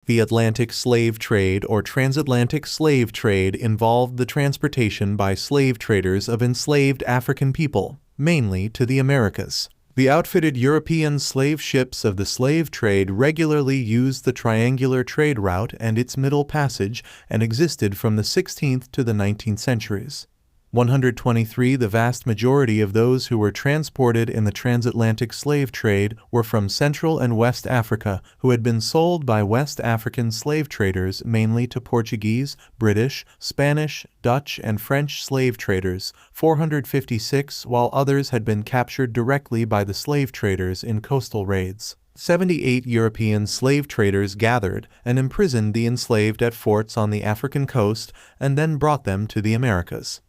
The Atlantic slave trade or transatlantic slave trade involved the transportation by slave traders of enslaved African people, mainly to the Americas. The outfitted European slave ships of the slave trade regularly used the triangular trade route and its middle passage and existed from the 16th to the 19th centuries. 123 The vast majority of those who were transported in the transatlantic slave trade were from Central and West Africa, who had been sold by West African slave traders mainly to Portuguese, British, Spanish, Dutch, and French slave traders, 456, while others had been captured directly by the slave traders in coastal raids. 78 European slave traders gathered and imprisoned the enslaved at forts on the African coast and then brought them to the Americas.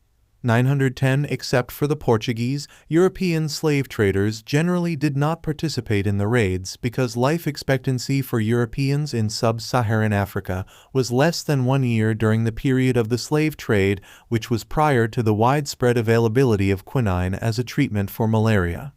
910 Except for the Portuguese, European slave traders generally did not participate in the raids because life expectancy for Europeans in sub-Saharan Africa was less than 1 year during the period of the slave trade, which was prior to the widespread availability of quinine as a treatment for malaria.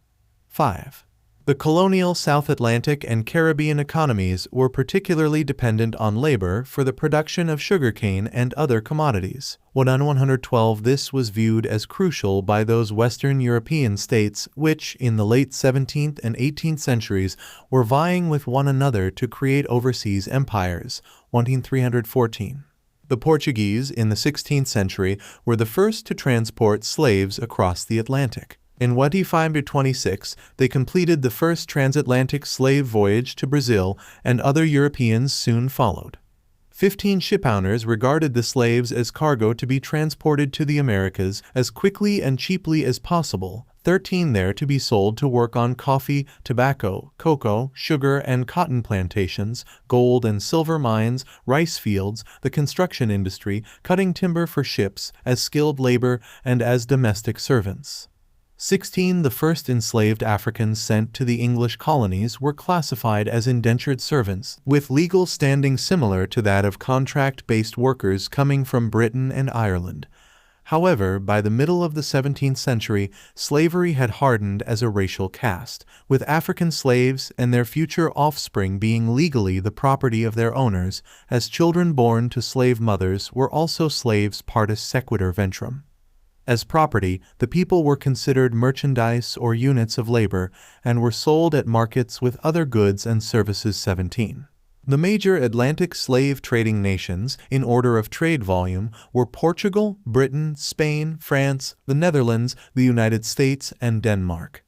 5. The colonial South Atlantic and Caribbean economies were particularly dependent on labor for the production of sugarcane and other commodities. 112 This was viewed as crucial by those Western European states which, in the late 17th and 18th centuries, were vying with one another to create overseas empires. 314. The Portuguese, in the 16th century, were the first to transport slaves across the Atlantic. In 1526, they completed the first transatlantic slave voyage to Brazil, and other Europeans soon followed. 15 shipowners regarded the slaves as cargo to be transported to the Americas as quickly and cheaply as possible, 13 there to be sold to work on coffee, tobacco, cocoa, sugar and cotton plantations, gold and silver mines, rice fields, the construction industry, cutting timber for ships, as skilled labor, and as domestic servants. 16 The first enslaved Africans sent to the English colonies were classified as indentured servants, with legal standing similar to that of contract-based workers coming from Britain and Ireland. However, by the middle of the 17th century, slavery had hardened as a racial caste, with African slaves and their future offspring being legally the property of their owners, as children born to slave mothers were also slaves partus sequitur ventrum. As property, the people were considered merchandise or units of labor and were sold at markets with other goods and services. 17. The major Atlantic slave trading nations, in order of trade volume, were Portugal, Britain, Spain, France, the Netherlands, the United States, and Denmark.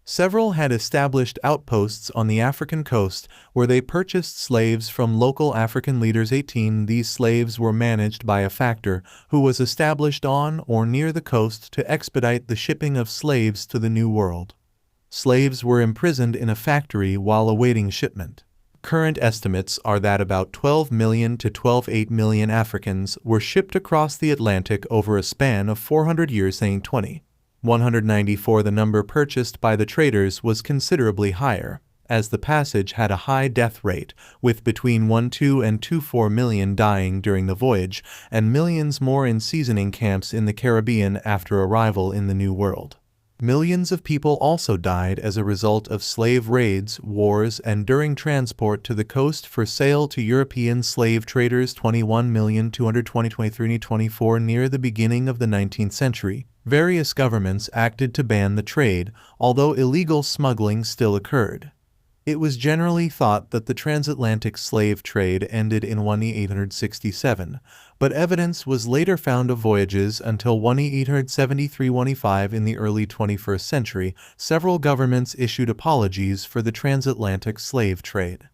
Several had established outposts on the African coast where they purchased slaves from local African leaders. 18. These slaves were managed by a factor who was established on or near the coast to expedite the shipping of slaves to the New World. Slaves were imprisoned in a factory while awaiting shipment. Current estimates are that about 12 million to 12.8 million Africans were shipped across the Atlantic over a span of 400 years. 20. 194 The number purchased by the traders was considerably higher, as the passage had a high death rate, with between 1.2 and 2.4 million dying during the voyage, and millions more in seasoning camps in the Caribbean after arrival in the New World. Millions of people also died as a result of slave raids, wars, and during transport to the coast for sale to European slave traders. 21,220,2324 Near the beginning of the 19th century, various governments acted to ban the trade, although illegal smuggling still occurred. It was generally thought that the transatlantic slave trade ended in 1867, but evidence was later found of voyages until 1873-1875. In the early 21st century, several governments issued apologies for the transatlantic slave trade.